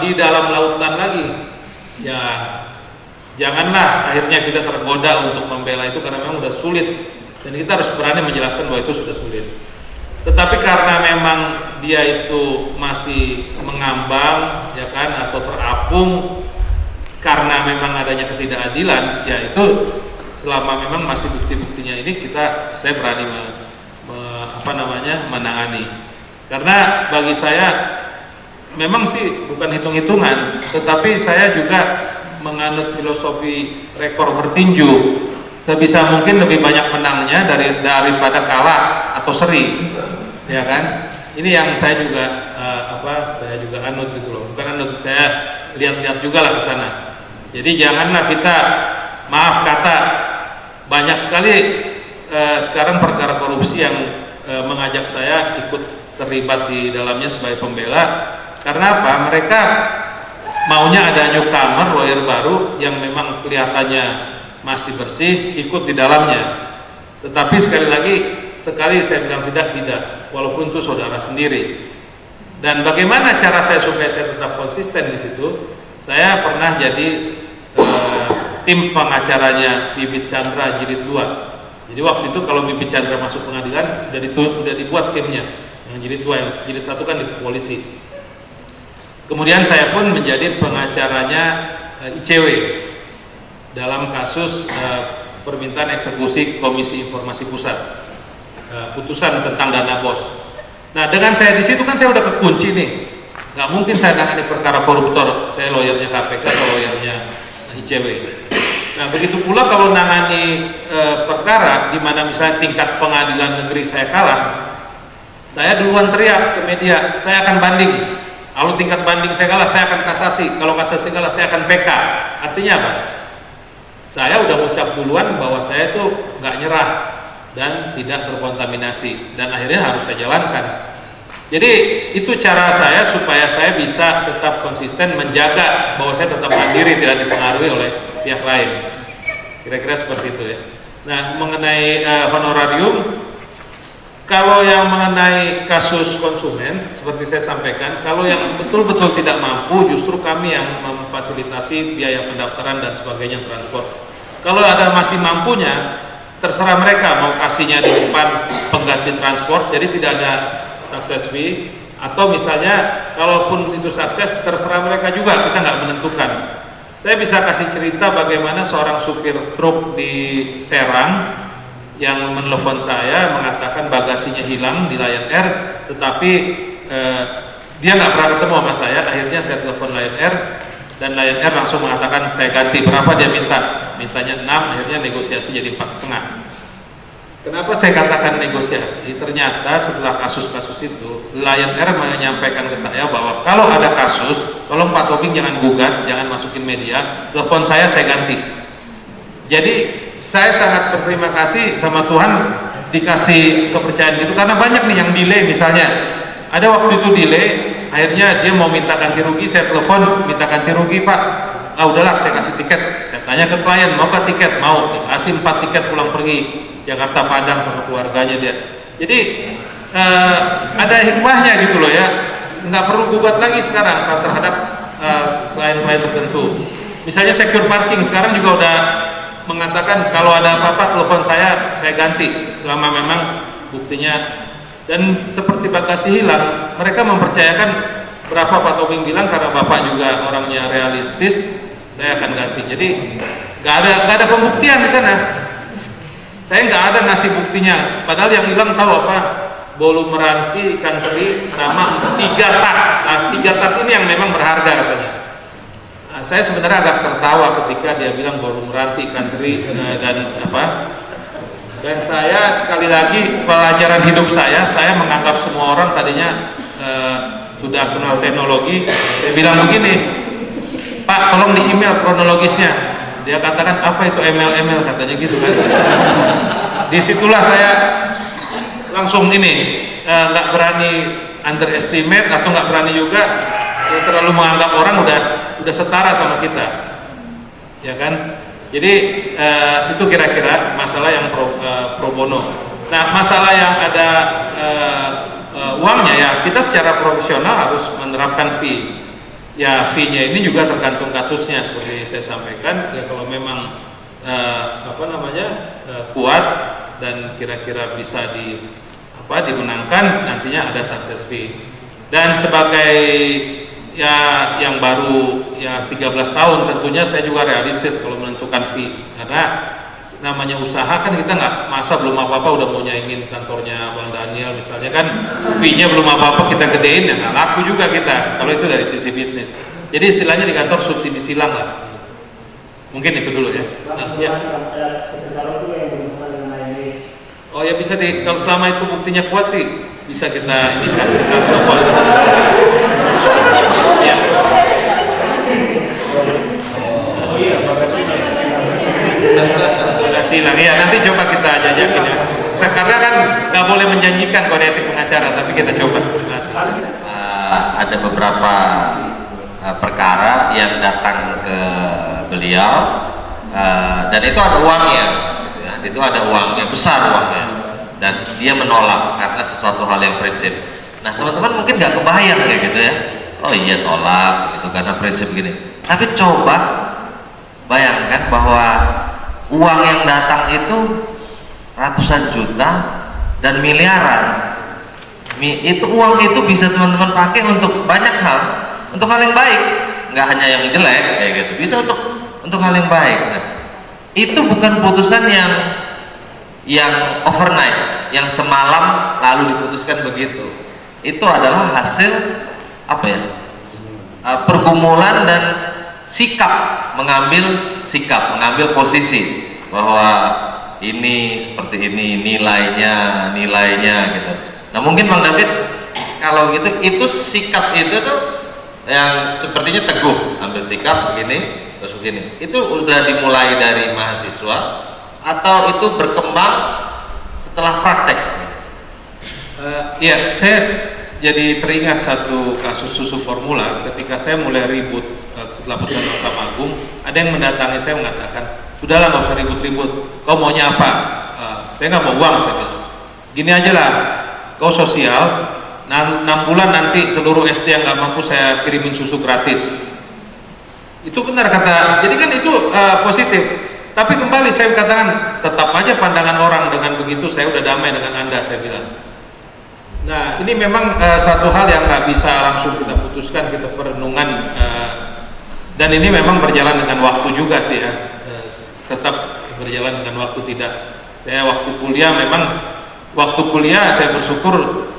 di dalam lautan lagi, ya janganlah akhirnya kita tergoda untuk membela itu karena memang sudah sulit, dan kita harus berani menjelaskan bahwa itu sudah sulit. Tetapi karena memang dia itu masih mengambang, ya kan, atau terapung karena memang adanya ketidakadilan, ya itu selama memang masih bukti-buktinya ini saya berani menangani. Karena bagi saya memang sih bukan hitung-hitungan, tetapi saya juga menganut filosofi rekor bertinju. Sebisa mungkin lebih banyak menangnya daripada kalah atau seri, ya kan? Ini yang saya juga saya juga anut gitu loh. Bukan anut, saya lihat-lihat juga lah ke sana. Jadi janganlah kita, maaf kata, banyak sekali sekarang perkara korupsi yang mengajak saya ikut terlibat di dalamnya sebagai pembela. Karena apa? Mereka maunya ada newcomer, lawyer baru yang memang kelihatannya masih bersih, ikut di dalamnya. Tetapi sekali saya bilang tidak, walaupun itu saudara sendiri. Dan bagaimana cara supaya saya tetap konsisten di situ? Saya pernah jadi tim pengacaranya Bibit Chandra Jilid 2. Jadi waktu itu kalau Bibit Chandra masuk pengadilan udah dibuat timnya. Yang Jilid 2, yang Jilid 1 kan di polisi. Kemudian saya pun menjadi pengacaranya ICW dalam kasus permintaan eksekusi Komisi Informasi Pusat, putusan tentang dana BOS. Nah, dengan saya di situ kan saya udah kekunci nih, nggak mungkin saya nangani perkara koruptor, saya lawyernya KPK atau lawyernya ICW. Nah, begitu pula kalau nangani perkara di mana misalnya tingkat pengadilan negeri saya kalah, saya duluan teriak ke media, saya akan banding. Kalau tingkat banding saya kalah, saya akan kasasi. Kalau kasasi kalah, saya akan PK. Artinya apa? Saya udah ucap duluan bahwa saya itu nggak nyerah dan tidak terkontaminasi, dan akhirnya harus saya jalankan. Jadi itu cara saya supaya saya bisa tetap konsisten menjaga bahwa saya tetap mandiri, tidak dipengaruhi oleh pihak lain. Kira-kira seperti itu ya. Nah, mengenai honorarium, kalau yang mengenai kasus konsumen seperti saya sampaikan, kalau yang betul-betul tidak mampu, justru kami yang memfasilitasi biaya pendaftaran dan sebagainya, transport. Kalau ada masih mampunya, terserah mereka mau kasihnya di depan pengganti transport, jadi tidak ada success fee, atau misalnya kalaupun itu sukses, terserah mereka juga, kita nggak menentukan. Saya bisa kasih cerita bagaimana seorang supir truk di Serang yang menelpon saya mengatakan bagasinya hilang di Lion Air, tetapi dia nggak pernah ketemu sama saya. Akhirnya saya telepon Lion Air, dan Lion Air langsung mengatakan saya ganti. Berapa dia mintanya 6, akhirnya negosiasi jadi 4,5. Kenapa saya katakan negosiasi? Ternyata setelah kasus-kasus itu, Lion Air menyampaikan ke saya bahwa kalau ada kasus, tolong Pak Tobing jangan gugat, jangan masukin media, telepon saya ganti. Jadi saya sangat berterima kasih sama Tuhan dikasih kepercayaan gitu, karena banyak nih yang delay. Misalnya ada waktu itu delay, akhirnya dia mau minta ganti rugi, saya telepon minta ganti rugi, Pak. Udahlah saya kasih tiket. Saya tanya ke klien, mau ke tiket? Mau. Dikasih 4 tiket pulang pergi Jakarta Padang sama keluarganya dia. Jadi ada hikmahnya gitu loh ya, nggak perlu gugat lagi sekarang terhadap klien-klien tertentu. Misalnya secure parking sekarang juga udah mengatakan kalau ada apa-apa telepon saya ganti selama memang buktinya. Dan seperti bagasi hilang, mereka mempercayakan berapa Pak Tobing bilang, karena Bapak juga orangnya realistis, saya akan ganti. Jadi nggak ada pembuktian di sana. Saya nggak ada ngasih buktinya. Padahal yang hilang tahu apa? Bolu meranti, ikan teri, sama 3 tas. Nah, 3 tas ini yang memang berharga katanya. Saya sebenarnya agak tertawa ketika dia bilang bolu meranti, ikan teri, dan apa. Dan saya sekali lagi, pelajaran hidup saya menganggap semua orang tadinya sudah kenal teknologi. Saya bilang begini, Pak, tolong di email kronologisnya. Dia katakan apa itu ML katanya gitu kan. Disitulah saya langsung nggak berani underestimate, atau nggak berani juga terlalu menganggap orang udah setara sama kita, ya kan. Jadi itu kira-kira masalah yang pro bono. Nah, masalah yang ada uangnya, ya kita secara profesional harus menerapkan fee. ya fee-nya ini juga tergantung kasusnya seperti saya sampaikan. Ya kalau memang kuat dan kira-kira bisa dimenangkan, nantinya ada success fee. Dan sebagai ya yang baru ya 13 tahun, tentunya saya juga realistis kalau menentukan fee, karena namanya usaha kan kita nggak masa belum apa-apa udah mau nyaingin kantornya Bang Daniel misalnya kan, fee-nya belum apa-apa kita gedein ya nggak laku juga kita kalau itu dari sisi bisnis. Jadi istilahnya di kantor subsidi silang lah, mungkin itu dulu ya. Ya. Oh ya bisa kalau selama itu buktinya kuat sih bisa kita ini kan kita coba. Ya. Oh iya, makasih lah. Ya nanti coba kita jajakin ya. Karena kan nggak boleh menjanjikan kode etik pengacara, tapi kita coba. Ada beberapa perkara yang datang ke beliau dan itu ada uangnya, ya, itu ada uangnya, besar uangnya, dan dia menolak karena sesuatu hal yang prinsip. Nah teman-teman mungkin nggak kebayang kayak gitu ya, oh iya tolak gitu karena prinsip begini. Tapi coba bayangkan bahwa uang yang datang itu ratusan juta dan miliaran. Itu uang itu bisa teman-teman pakai untuk banyak hal, untuk hal yang baik, nggak hanya yang jelek kayak gitu, bisa untuk hal yang baik. Nah, itu bukan putusan yang overnight, yang semalam lalu diputuskan begitu. Itu adalah hasil pergumulan dan mengambil posisi bahwa ini seperti ini nilainya gitu. Nah mungkin Bang David kalau gitu itu sikap itu tuh yang sepertinya teguh, ambil sikap begini terus begini. Itu sudah dimulai dari mahasiswa atau itu berkembang setelah praktek? Ya saya jadi teringat satu kasus susu formula ketika saya mulai ribut setelah putusan Mahkamah Agung. Ada yang mendatangi saya mengatakan, sudahlah nggak usah ribut-ribut, kau maunya apa? Saya nggak mau uang, saya bilang gini aja lah, kau sosial 6 bulan nanti seluruh SD yang nggak mampu saya kirimin susu gratis. Itu benar kata, jadi kan itu positif. Tapi kembali saya katakan tetap aja pandangan orang dengan begitu saya udah damai dengan Anda, saya bilang. Nah ini memang satu hal yang nggak bisa langsung kita putuskan, kita perenungan, dan ini memang berjalan dengan waktu juga sih ya, tetap berjalan dengan waktu. Tidak, saya waktu kuliah saya bersyukur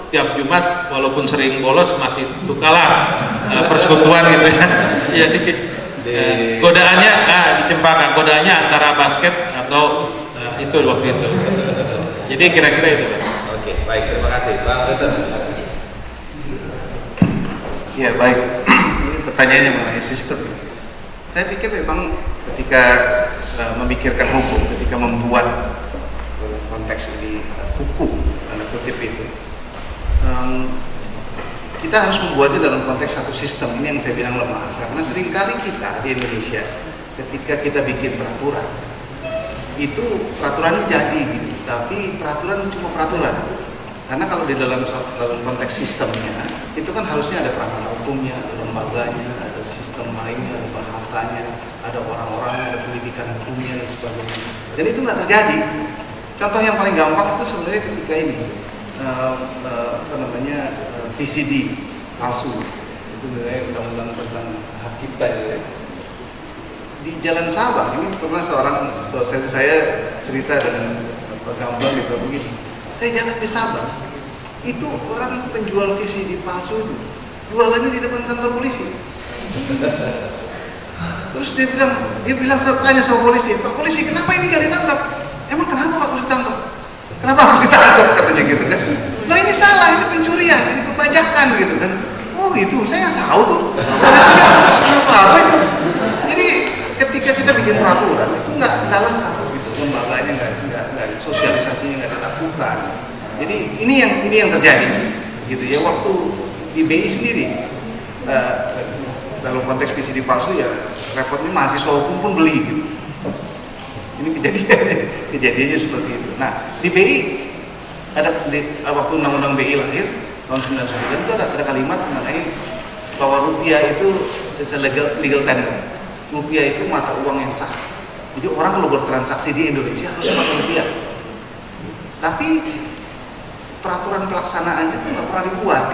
tiap Jumat walaupun sering bolos masih sukalah persekutuan gitu ya. Jadi godaannya di Cempaka, godaannya antara basket atau itu waktu itu. Jadi kira-kira itu. Oke, baik, terima kasih Bang Reten. Ya baik, ini pertanyaannya mengenai sistem. Saya pikir memang ketika memikirkan hukum, ketika membuat konteks ini hukum tanda kutip itu, kita harus membuatnya dalam konteks satu sistem. Ini yang saya bilang lemah, karena seringkali kita di Indonesia ketika kita bikin peraturan itu peraturannya jadi gitu, tapi peraturan cuma peraturan. Karena kalau di dalam konteks sistemnya itu kan harusnya ada peraturan hukumnya, ada lembaganya, ada sistem lainnya, ada bahasanya, ada orang-orangnya, ada pendidikan hukumnya dan sebagainya. Dan itu nggak terjadi. Contoh yang paling gampang itu sebenarnya ketika ini VCD palsu, itu sebenarnya undang-undang tentang hak cipta ya. Di Jalan Sabang ini pernah seorang dosen saya cerita dengan gamblang gitu begini. Saya jalan di Sabang, itu orang penjual VCD palsu itu jualannya di depan kantor polisi. Terus dia bilang tanya sama polisi, Pak polisi kenapa ini nggak ditangkap? Emang kenapa Pak harus ditangkap? Kenapa harus ditangkap katanya gitu kan? Nah ini salah, ini pencurian, ini pembajakan gitu kan? Oh gitu, saya nggak tahu tuh. Kenapa itu? Jadi ketika kita bikin peraturan itu nggak lengkap gitu, lembaganya nggak sosialisasinya nggak dilakukan. Jadi ini yang terjadi gitu ya. Waktu di BI sendiri dalam konteks VCD palsu ya repotnya mahasiswa hukum pun beli gitu. Ini kejadiannya seperti itu. Nah di BI ada waktu undang-undang BI lahir tahun 99 itu ada kalimat mengenai bahwa rupiah itu it's a legal tender. Rupiah itu mata uang yang sah. Jadi orang kalau bertransaksi di Indonesia harus pakai rupiah. Tapi peraturan pelaksanaannya itu nggak pernah dibuat.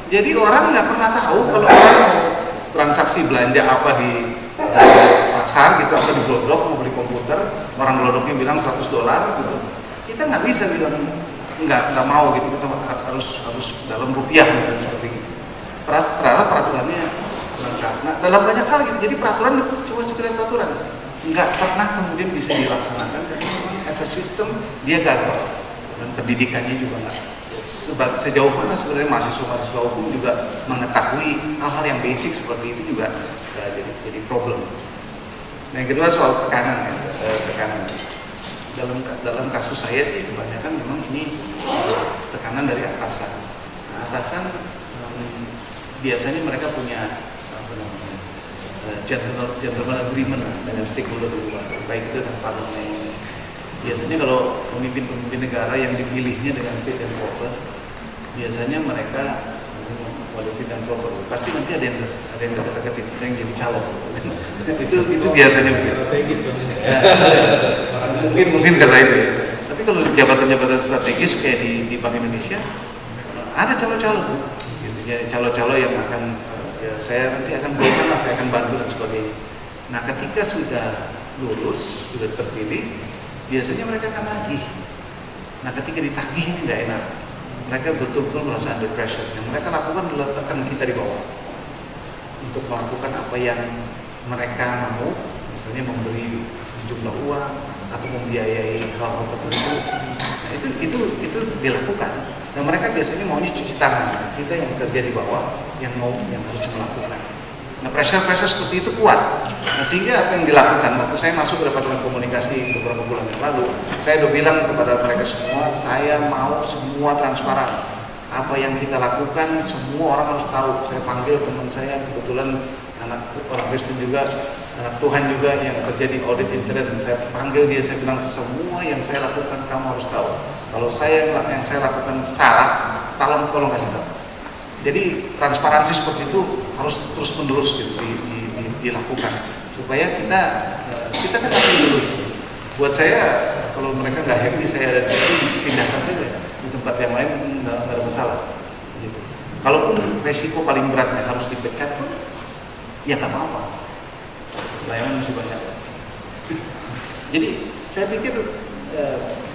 Jadi orang nggak pernah tahu kalau orang mau transaksi belanja apa di pasar gitu atau di glodok mau beli komputer, orang glodoknya bilang $100 gitu. Kita nggak bisa bilang nggak mau gitu, kita harus dalam rupiah misalnya seperti itu. Peraturannya lengkap. Nah, dalam banyak hal gitu. Jadi peraturan cuma sekedar peraturan, nggak pernah kemudian bisa dilaksanakan karena memang as a system dia gagal dan pendidikannya juga nggak. Sejauh mana sebenarnya mahasiswa hukum juga mengetahui hal-hal yang basic seperti itu juga jadi problem. Nah, yang kedua soal tekanan ya, tekanan. Dalam kasus saya sih kebanyakan memang ini tekanan dari atasan. Nah, atasan biasanya mereka punya gentleman agreement dengan stakeholder di luar, baik itu dengan parlemen. Biasanya kalau pemimpin negara yang dipilihnya dengan fit and proper, biasanya mereka fit and proper pasti nanti ada yang deket-deketin, ada yang jadi calon. itu biasanya mungkin karena itu ya. Tapi kalau jabatan-jabatan strategis kayak di Bank Indonesia ada calon-calon gitu. Jadi calon-calon yang akan saya nanti akan berikan lah, saya akan bantu dan sebagainya. Nah, ketika sudah lulus, sudah terpilih, biasanya mereka akan nagih. Nah, ketika ditagih ini tidak enak. Mereka betul-betul merasa under pressure. Yang mereka lakukan adalah tekan kita di bawah untuk melakukan apa yang mereka mau, misalnya memberi sejumlah uang atau membiayai hal-hal tertentu. Nah, itu dilakukan. Dan mereka biasanya maunya cuci tangan. Kita yang bekerja di bawah yang harus melakukan. Nah, pressure seperti itu kuat. Nah, sehingga apa yang dilakukan waktu saya masuk ke Departemen Komunikasi beberapa bulan yang lalu, saya udah bilang kepada mereka semua, saya mau semua transparan. Apa yang kita lakukan semua orang harus tahu. Saya panggil teman saya, kebetulan anak orang Kristen juga, anak Tuhan juga yang kerja di audit internet. Saya panggil dia, saya bilang semua yang saya lakukan kamu harus tahu. Kalau yang saya lakukan salah, tolong kasih tahu. Jadi transparansi seperti itu harus terus-menerus gitu dilakukan supaya kita kan harus lurus. Buat saya kalau mereka nggak happy saya ada di situ, pindahkan saja di tempat yang lain, nggak ada masalah. Gitu. Kalaupun resiko paling beratnya harus dipecat, ya nggak apa-apa. Layanan masih banyak. Jadi saya pikir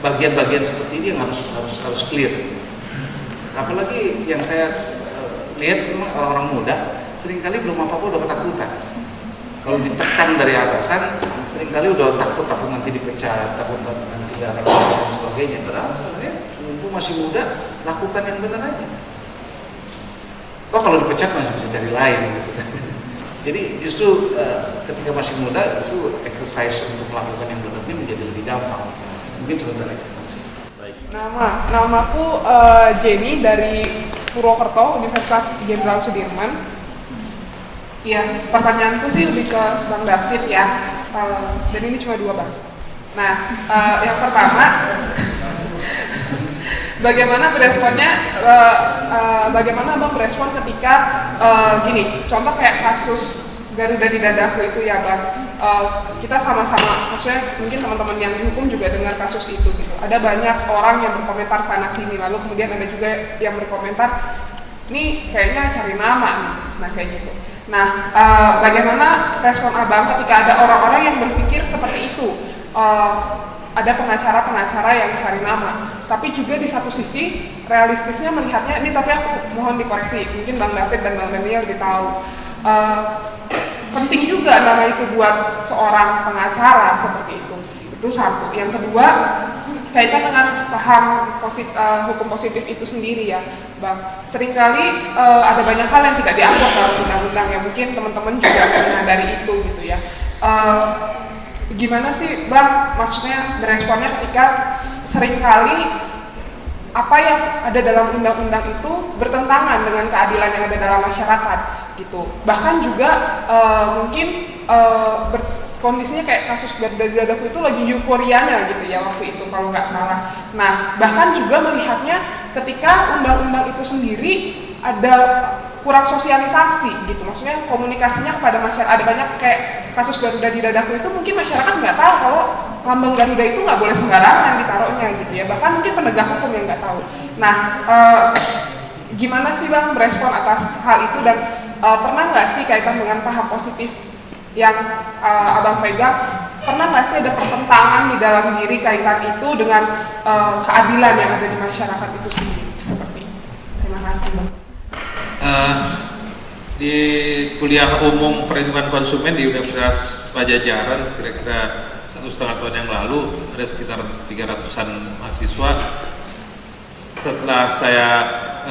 bagian-bagian seperti ini yang harus clear. Apalagi yang saya lihat memang orang-orang muda seringkali belum apa-apa udah ketakutan. Kalau ditekan dari atasan, seringkali udah takut nanti dipecat, takut nanti gak akan dan sebagainya. Padahal sebenarnya mumpung masih muda, lakukan yang benar aja. Kalau dipecat masih bisa cari lain. Gitu. Jadi justru ketika masih muda, justru exercise untuk melakukan yang benar ini menjadi lebih gampang. Mungkin sebentar lagi. Namaku Jenny dari Purwokerto, Universitas Jenderal Sudirman. Iya, pertanyaanku sih lebih ke Bang David ya. Dan ini cuma 2 Bang. Nah, yang pertama, bagaimana Abang berespon ketika gini, contoh kayak kasus Garuda di Dadaku itu ya Bang, kita sama-sama, maksudnya mungkin teman-teman yang hukum juga dengar kasus itu gitu. Ada banyak orang yang berkomentar sana sini, lalu kemudian ada juga yang berkomentar, nih kayaknya cari nama nih, nah kayak gitu. Nah, bagaimana respon Abang ketika ada orang-orang yang berpikir seperti itu? Ada pengacara-pengacara yang cari nama, tapi juga di satu sisi realistisnya melihatnya, ini tapi aku mohon dikoreksi, mungkin Bang David dan Bang Daniel lebih tahu. Penting juga nama itu buat seorang pengacara seperti itu satu. Yang kedua, kaitan dengan paham hukum positif itu sendiri ya Bang. Seringkali ada banyak hal yang tidak diatur dalam undang-undang ya, mungkin teman-teman juga menyadari itu gitu ya. Gimana sih Bang maksudnya meresponnya ketika seringkali apa yang ada dalam undang-undang itu bertentangan dengan keadilan yang ada dalam masyarakat gitu. Bahkan juga mungkin kondisinya kayak kasus Dadaku itu lagi euforianya gitu ya waktu itu kalau nggak salah. Nah, bahkan juga melihatnya ketika undang-undang itu sendiri ada kurang sosialisasi gitu, maksudnya komunikasinya kepada masyarakat. Ada banyak kayak kasus Garuda di Dadaku itu mungkin masyarakat nggak tahu kalau lambang Garuda itu nggak boleh sembarangan ditaruhnya gitu ya, bahkan mungkin penegak hukum yang nggak tahu. Nah, gimana sih Bang merespon atas hal itu, dan pernah nggak sih kaitan dengan paham positif yang Abang pegang, pernah nggak sih ada pertentangan di dalam diri kaitan itu dengan keadilan yang ada di masyarakat itu sendiri? Seperti itu. Terima kasih Bang. Di kuliah umum perlindungan konsumen di Universitas Pajajaran kira-kira 1,5 tahun yang lalu ada sekitar 300-an mahasiswa. Setelah saya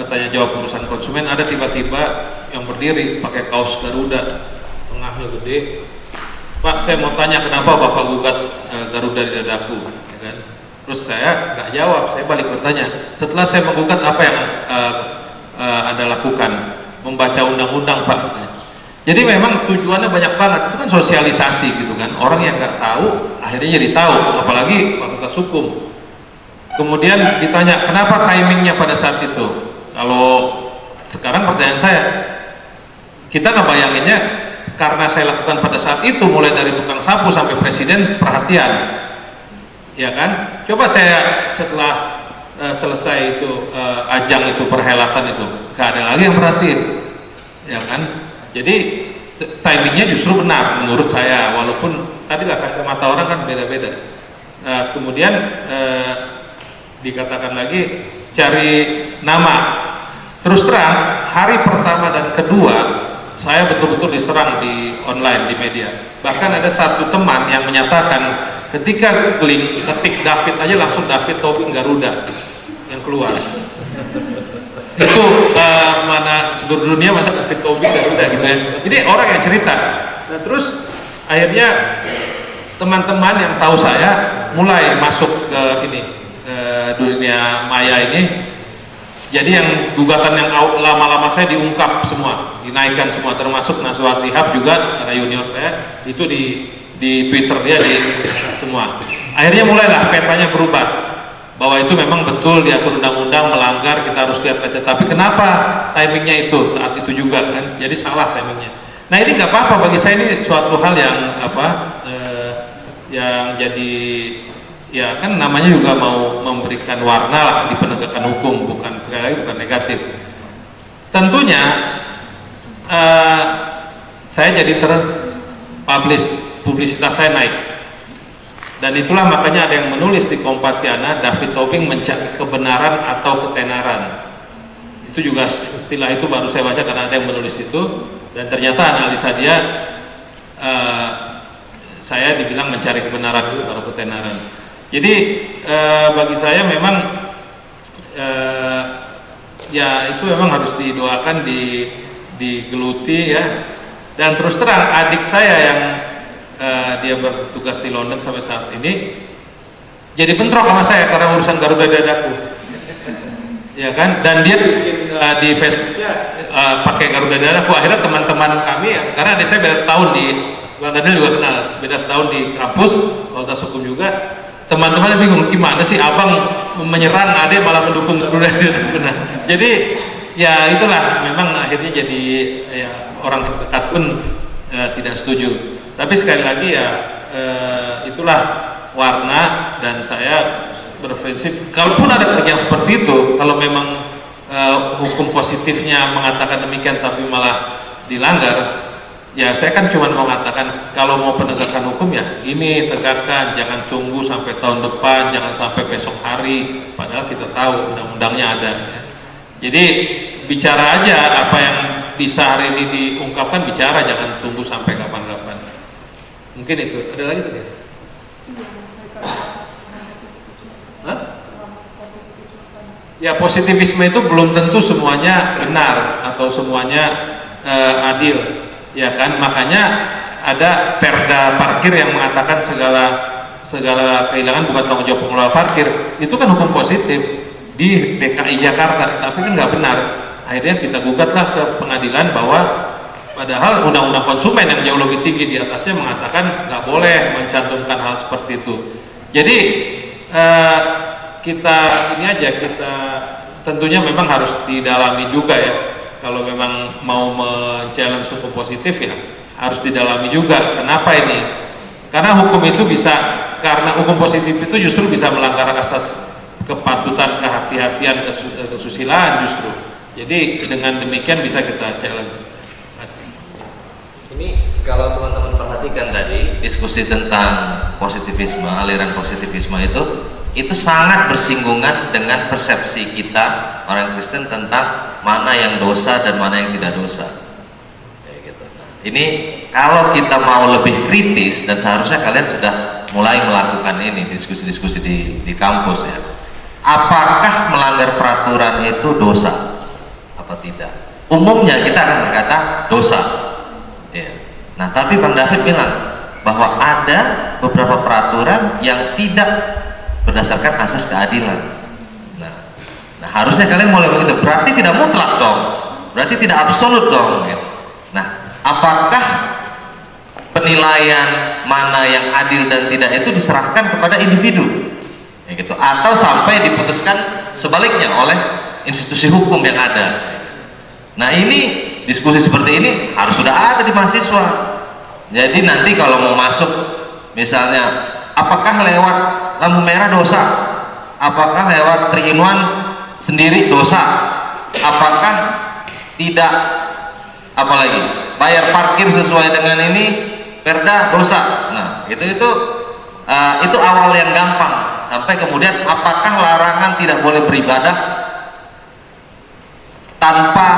tanya jawab urusan konsumen, ada tiba-tiba yang berdiri pakai kaos Garuda, tengahnya gede. Pak, saya mau tanya kenapa Bapak gugat Garuda di Dadaku, ya kan? Terus saya nggak jawab, saya balik bertanya. Setelah saya menggugat, apa yang Anda lakukan? Membaca undang-undang Pak, katanya. Jadi memang tujuannya banyak banget, itu kan sosialisasi gitu kan. Orang yang nggak tahu akhirnya jadi tahu, apalagi fakultas hukum. Kemudian ditanya kenapa timingnya pada saat itu. Kalau sekarang pertanyaan saya, kita nggak bayanginnya karena saya lakukan pada saat itu, mulai dari tukang sapu sampai presiden perhatian, ya kan? Coba saya setelah selesai itu ajang itu, perhelatan itu, gak ada lagi yang perhatiin, ya kan? Jadi timingnya justru benar menurut saya, walaupun tadi lah kacamata orang kan beda-beda. Kemudian dikatakan lagi cari nama. Terus terang, hari pertama dan kedua saya betul-betul diserang di online, di media. Bahkan ada satu teman yang menyatakan ketika link ketik David aja langsung David Tobing Garuda yang keluar. Itu mana seluruh dunia masa David Tobing Garuda gitu ya. Jadi orang yang cerita. Nah, terus akhirnya teman-teman yang tahu saya mulai masuk ke ini, dunia maya ini. Jadi yang gugatan yang lama-lama saya diungkap semua, dinaikkan semua, termasuk Naswa Shihab juga, karena junior saya, itu di Twitter dia di semua. Akhirnya mulailah petanya berubah, bahwa itu memang betul diatur undang-undang, melanggar, kita harus lihat kaca. Tapi kenapa timingnya itu saat itu juga kan? Jadi salah timingnya. Nah ini nggak apa-apa, bagi saya ini suatu hal yang yang jadi, ya kan namanya juga mau memberikan warna lah di penegakan hukum, bukan sekali lagi bukan negatif. Tentunya saya jadi terpublish, publisitas saya naik, dan itulah makanya ada yang menulis di Kompasiana, David Tobing mencari kebenaran atau ketenaran. Itu juga istilah itu baru saya baca karena ada yang menulis itu, dan ternyata analisa dia saya dibilang mencari kebenaran atau ketenaran. Jadi bagi saya memang ya itu memang harus didoakan, digeluti ya. Dan terus terang adik saya yang dia bertugas di London sampai saat ini jadi bentrok sama saya karena urusan Garuda Dadaku, ya kan? Dan dia di Facebooknya pakai Garuda Dadaku. Akhirnya teman-teman kami, karena adik saya beda setahun di Bang Daniel juga kenal, beda setahun di kampus Fakultas Hukum juga. Teman-teman bingung gimana sih abang menyerang adek malah mendukung Garuda Dadaku. Jadi ya itulah, memang akhirnya jadi ya, orang terdekat pun tidak setuju. Tapi sekali lagi ya itulah warna, dan saya berprinsip kalaupun ada yang seperti itu, kalau memang hukum positifnya mengatakan demikian tapi malah dilanggar, ya saya kan cuma mau mengatakan kalau mau penegakan hukum ya ini tegakkan, jangan tunggu sampai tahun depan, jangan sampai besok hari, padahal kita tahu undang-undangnya ada ya. Jadi bicara aja apa yang bisa hari ini diungkapkan, bicara, jangan tunggu sampai kapan-kapan. Mungkin itu. Ada lagi tadi? Hah? Ya, positivisme itu belum tentu semuanya benar atau semuanya adil, ya kan? Makanya ada perda parkir yang mengatakan segala kehilangan bukan tanggung jawab pengelola parkir. Itu kan hukum positif di DKI Jakarta, tapi kan nggak benar. Akhirnya kita gugatlah ke pengadilan bahwa padahal undang-undang konsumen yang jauh lebih tinggi di atasnya mengatakan nggak boleh mencantumkan hal seperti itu. Jadi kita ini aja, kita tentunya memang harus didalami juga ya. kalau memang mau men-challenge hukum positif ya harus didalami juga. Kenapa ini? Karena hukum itu bisa, karena hukum positif itu justru bisa melanggar asas kepatutan, kehati-hatian, kesusilaan justru. Jadi dengan demikian bisa kita challenge. Ini kalau teman-teman perhatikan tadi diskusi tentang positivisme, aliran positivisme itu sangat bersinggungan dengan persepsi kita orang Kristen tentang mana yang dosa dan mana yang tidak dosa. Kayak gitu. Nah, ini kalau kita mau lebih kritis, dan seharusnya kalian sudah mulai melakukan ini diskusi-diskusi di kampus ya. Apakah melanggar peraturan itu dosa? Apa tidak? Umumnya kita akan berkata dosa. Ya. Nah, tapi Bang David bilang bahwa ada beberapa peraturan yang tidak berdasarkan asas keadilan. Nah, harusnya kalian mulai begitu. Berarti tidak mutlak dong. Berarti tidak absolut dong. Gitu. Nah, apakah penilaian mana yang adil dan tidak itu diserahkan kepada individu? Ya gitu. Atau sampai diputuskan sebaliknya oleh institusi hukum yang ada. Nah, ini diskusi seperti ini harus sudah ada di mahasiswa. Jadi nanti kalau mau masuk, misalnya, apakah lewat lampu merah dosa? Apakah lewat 3-in-1 sendiri dosa? Apakah tidak, apalagi bayar parkir sesuai dengan ini perda dosa? Nah, itu awal yang gampang. Sampai kemudian apakah larangan tidak boleh beribadah tanpa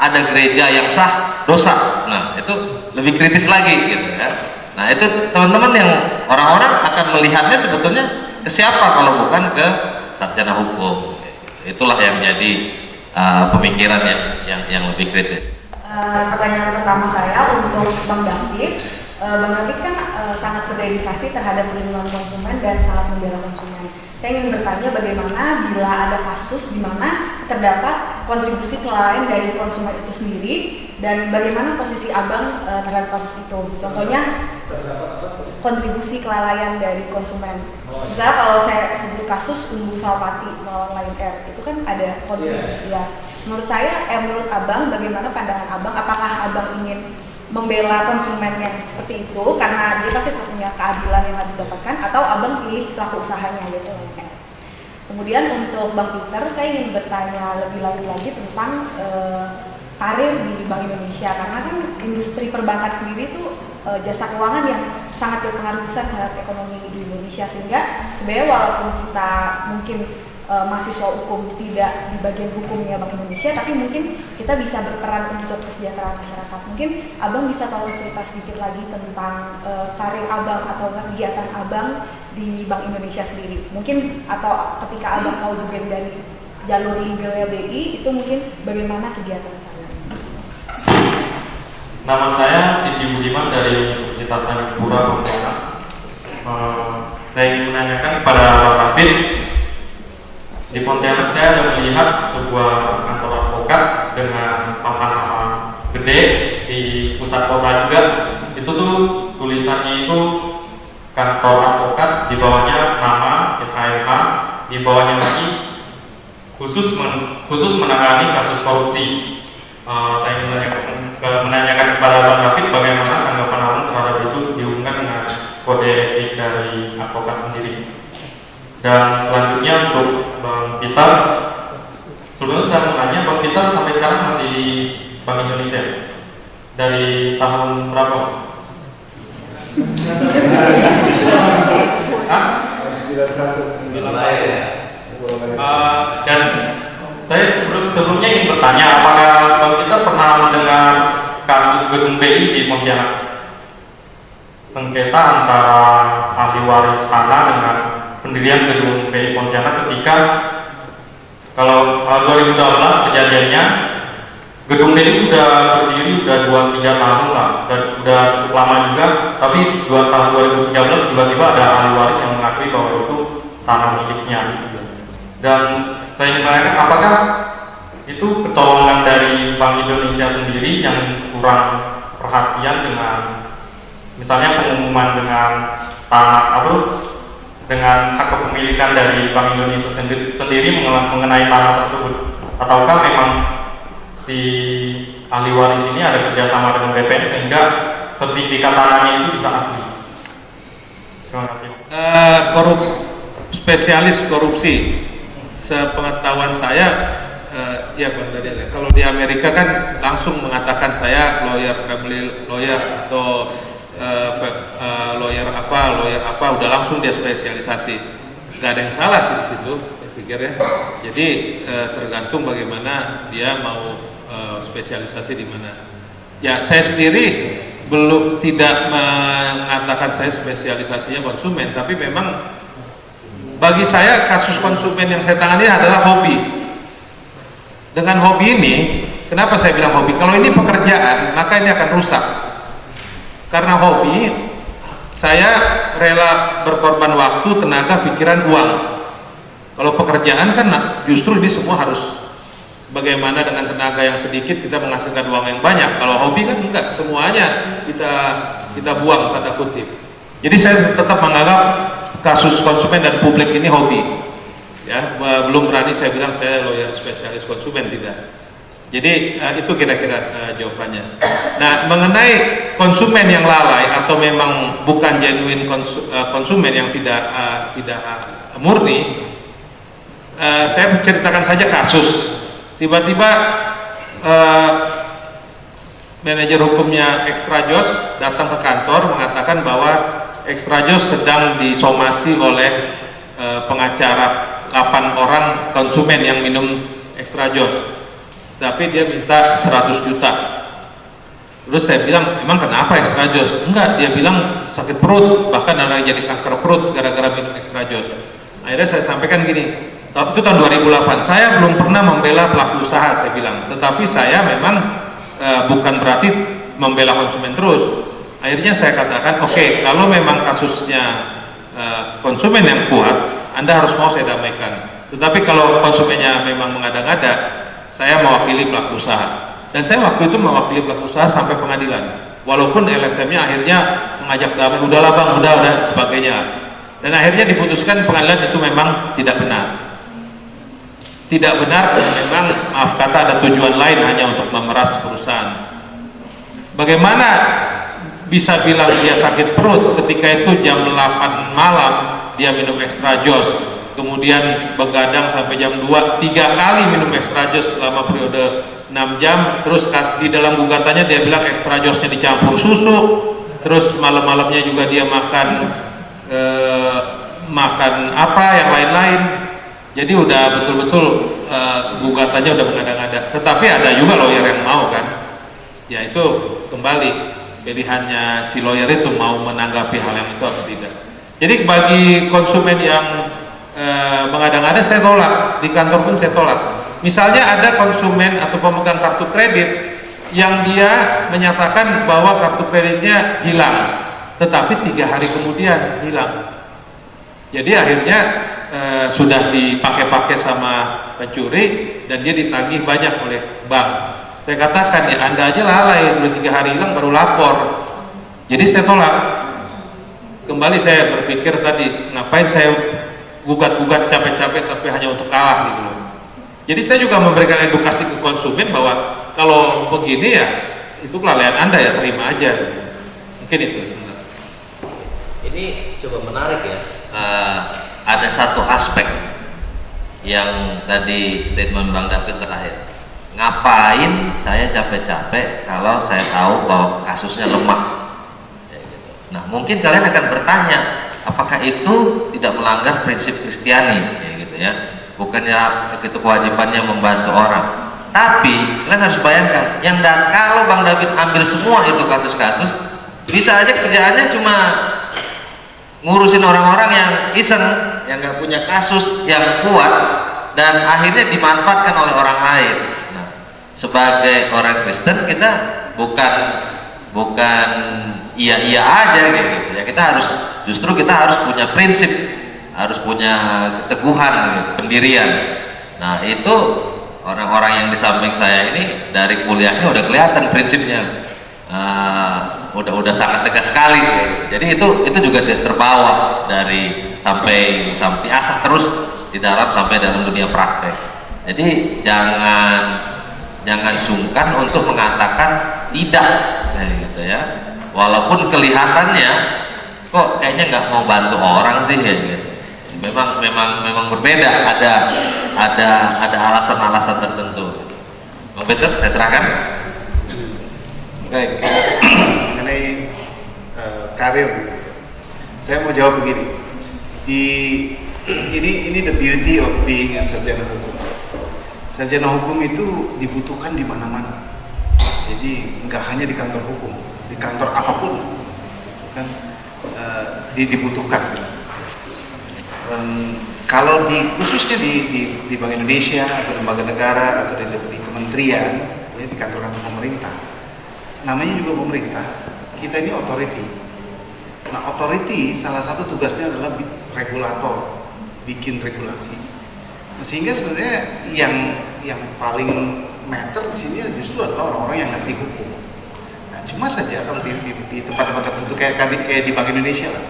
ada gereja yang sah dosa? Nah, itu lebih kritis lagi gitu ya. Nah, itu teman-teman yang orang-orang akan melihatnya sebetulnya ke siapa kalau bukan ke sarjana hukum. Itulah yang jadi pemikiran yang lebih kritis. Pertanyaan pertama saya untuk Bang David. Bang David kan sangat berdedikasi terhadap perlindungan konsumen dan sangat membela konsumen. Saya ingin bertanya bagaimana bila ada kasus di mana terdapat kontribusi kelalaian dari konsumen itu sendiri dan bagaimana posisi Abang terhadap kasus itu. Contohnya kontribusi kelalaian dari konsumen. Misalnya kalau saya sebut kasus Umbu Salpati melawan Lion Air, itu kan ada kontribusi ya. Menurut saya, menurut Abang, bagaimana pandangan Abang? Apakah Abang ingin membela konsumen yang seperti itu karena dia pasti punya keadilan yang harus didapatkan, atau Abang pilih pelaku usahanya gitu? Kemudian untuk Bang Peter, saya ingin bertanya lebih lanjut lagi tentang karir di Bank Indonesia, karena kan industri perbankan sendiri itu jasa keuangan yang sangat berpengaruh besar terhadap ekonomi di Indonesia, sehingga sebenarnya walaupun kita mungkin mahasiswa hukum tidak di bagian hukumnya Bank Indonesia, tapi mungkin kita bisa berperan untuk kesejahteraan masyarakat. Mungkin Abang bisa tolong cerita sedikit lagi tentang karir Abang atau kegiatan Abang di Bank Indonesia sendiri. Mungkin atau ketika Abang tahu juga dari jalur legalnya BI, itu mungkin bagaimana kegiatan saya. Nama saya Siti Budiman dari Universitas Tanjung Pura, Pontianak. Saya ingin menanyakan kepada Bang David. Di Pontianak saya ada melihat sebuah kantor advokat dengan papan nama gede di pusat kota juga. Itu tuh tulisannya itu kantor advokat, di bawahnya nama SHMH, di bawahnya lagi khusus menangani kasus korupsi. Saya ingin menanyakan kepada Bang David bagaimana tanggapan Abang terhadap itu dihubungkan dengan kode etik dari advokat sendiri. Dan selanjutnya untuk Bang Peter, sebelumnya saya mau tanya, Bang Peter sampai sekarang masih di Bank Indonesia dari tahun berapa? Dan saya sebelumnya ingin bertanya, apakah Bang Peter pernah mendengar kasus gedung BI di Pontianak? Sengketa antara ahli waris tanah dengan pendirian gedung BI Pontianak ketika kalau 2012 kejadiannya, gedung BI sudah berdiri udah 2-3 tahun lah, dan udah cukup lama juga, tapi tahun 2013 tiba-tiba ada ahli waris yang mengakui bahwa itu tanah miliknya. Dan saya ingin menanyakan, apakah itu kecolongan dari Bank Indonesia sendiri yang kurang perhatian dengan misalnya pengumuman dengan tanah dengan hak kepemilikan dari Bank Indonesia sendiri mengenai tanah tersebut, ataukah memang si ahli waris ini ada kerjasama dengan BPN sehingga sertifikat tanahnya itu bisa asli. Terima kasih. Spesialis korupsi, sepengetahuan saya, ya Bang Daniel, kalau di Amerika kan langsung mengatakan saya lawyer, family lawyer atau lawyer apa, udah langsung dia spesialisasi. Gak ada yang salah sih di situ, saya pikir ya. Jadi tergantung bagaimana dia mau spesialisasi di mana. Ya saya sendiri tidak mengatakan saya spesialisasinya konsumen, tapi memang bagi saya kasus konsumen yang saya tangani adalah hobi. Dengan hobi ini, kenapa saya bilang hobi? Kalau ini pekerjaan, maka ini akan rusak. Karena hobi, saya rela berkorban waktu, tenaga, pikiran, uang. Kalau pekerjaan kan justru ini semua harus bagaimana dengan tenaga yang sedikit kita menghasilkan uang yang banyak. Kalau hobi kan enggak, semuanya kita buang tanda kutip. Jadi saya tetap menganggap kasus konsumen dan publik ini hobi. Ya, belum berani saya bilang saya lawyer spesialis konsumen, tidak. Jadi itu kira-kira jawabannya. Nah, mengenai konsumen yang lalai atau memang bukan genuine konsumen yang tidak murni, saya menceritakan saja kasus. Tiba-tiba manajer hukumnya Extra Jos datang ke kantor mengatakan bahwa Extra Jos sedang disomasi oleh pengacara 8 orang konsumen yang minum Extra Jos, tapi dia minta 100 juta. Terus saya bilang, emang kenapa Extra Jos? Enggak, dia bilang sakit perut, bahkan ada yang jadi kanker perut gara-gara minum Extra Jos. Akhirnya saya sampaikan gini, itu tahun 2008, saya belum pernah membela pelaku usaha, saya bilang, tetapi saya memang bukan berarti membela konsumen terus. Akhirnya saya katakan, oke, kalau memang kasusnya konsumen yang kuat, Anda harus mau saya damaikan. Tetapi kalau konsumennya memang mengada-ngada, saya mewakili pelaku usaha. Dan saya waktu itu mewakili pelaku usaha sampai pengadilan. Walaupun LSM-nya akhirnya mengajak damai, udahlah bang, udah sebagainya. Dan akhirnya diputuskan pengadilan itu memang tidak benar. Tidak benar, memang maaf kata ada tujuan lain hanya untuk memeras perusahaan. Bagaimana bisa bilang dia sakit perut ketika itu jam 8 malam dia minum Extra Jos, kemudian begadang sampai jam 2, 3 kali minum Extra Jos selama periode 6 jam, terus di dalam gugatannya dia bilang Extra Josnya dicampur susu, terus malam-malamnya juga dia makan apa yang lain-lain. Jadi udah betul-betul gugatannya udah mengada-ngada. Tetapi ada juga lawyer yang mau kan, ya itu kembali pilihannya si lawyer itu mau menanggapi hal yang itu atau tidak. Jadi bagi konsumen yang mengada-ngada saya tolak, di kantor pun saya tolak. Misalnya ada konsumen atau pemegang kartu kredit yang dia menyatakan bahwa kartu kreditnya hilang, tetapi 3 hari kemudian hilang. Jadi akhirnya sudah dipakai-pakai sama pencuri dan dia ditagih banyak oleh bank. Saya katakan ya Anda aja lalai, udah 3 hari hilang baru lapor. Jadi saya tolak. Kembali saya berpikir tadi, ngapain saya gugat-gugat capek-capek tapi hanya untuk kalah gitu loh. Jadi saya juga memberikan edukasi ke konsumen bahwa kalau begini ya itu kelalaian Anda ya, terima aja. Mungkin itu sebenarnya. Ini coba menarik ya. Ada satu aspek yang tadi statement Bang David terakhir. Ngapain saya capek-capek kalau saya tahu bahwa kasusnya lemah? Nah, mungkin kalian akan bertanya, apakah itu tidak melanggar prinsip Kristiani, ya gitu ya? Bukannya itu kewajibannya membantu orang. Tapi kalian harus bayangkan, kalau Bang David ambil semua itu kasus-kasus, bisa aja kerjaannya cuma ngurusin orang-orang yang iseng, yang nggak punya kasus yang kuat, dan akhirnya dimanfaatkan oleh orang lain. Nah, sebagai orang Kristen kita bukan iya aja gitu ya, kita harus punya prinsip, harus punya keteguhan gitu, pendirian. Nah itu orang-orang yang di samping saya ini dari kuliahnya udah kelihatan prinsipnya, udah sangat tegas sekali gitu. Jadi itu juga terbawa dari sampai asah terus di dalam sampai dalam dunia praktek. Jadi jangan jangan sungkan untuk mengatakan tidak, nah, gitu ya. Walaupun kelihatannya kok kayaknya nggak mau bantu orang sih ya gitu. Memang berbeda, ada alasan-alasan tertentu. Bang Peter, saya serahkan. Baik, mengenai karir, saya mau jawab begini. Ini the beauty of being a sarjana hukum. Sarjana hukum itu dibutuhkan di mana-mana. Jadi nggak hanya di kantor hukum, di kantor apapun kan dibutuhkan. Kalau khususnya di Bank Indonesia atau lembaga negara atau di kementerian, ya, di kantor-kantor pemerintah, namanya juga pemerintah, kita ini authority. Nah, authority salah satu tugasnya adalah regulator, bikin regulasi. Nah, sehingga sebenarnya yang paling matter di sini justru adalah orang-orang yang ngerti hukum. Nah, cuma saja kalau di tempat-tempat tertentu kayak di Bank Indonesia lah,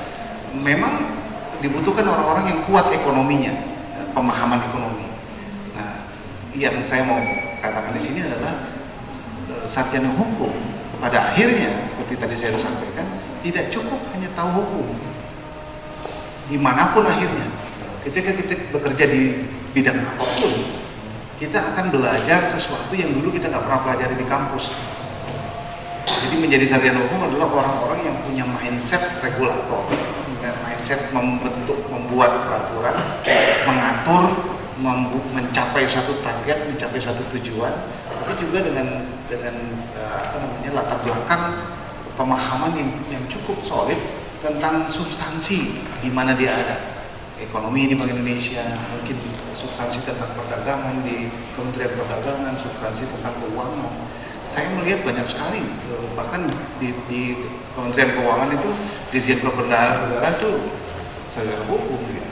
memang dibutuhkan orang-orang yang kuat ekonominya, pemahaman ekonomi. Nah, yang saya mau katakan di sini adalah sarjana hukum pada akhirnya seperti tadi saya sudah sampaikan tidak cukup hanya tahu hukum. Dimanapun akhirnya, ketika kita bekerja di bidang apapun, kita akan belajar sesuatu yang dulu kita nggak pernah pelajari di kampus. Jadi menjadi sarjana hukum adalah orang-orang yang punya mindset regulator, mindset membuat peraturan, mengatur, mencapai satu target, mencapai satu tujuan, tapi juga dengan latar belakang pemahaman yang cukup solid tentang substansi di mana dia ada. Ekonomi di Bank Indonesia, mungkin substansi tentang perdagangan di Kementerian Perdagangan, substansi tentang keuangan. Saya melihat banyak sekali, bahkan di Kementerian Keuangan itu Dirjen Perbendaharaan itu sarjana hukum gitu.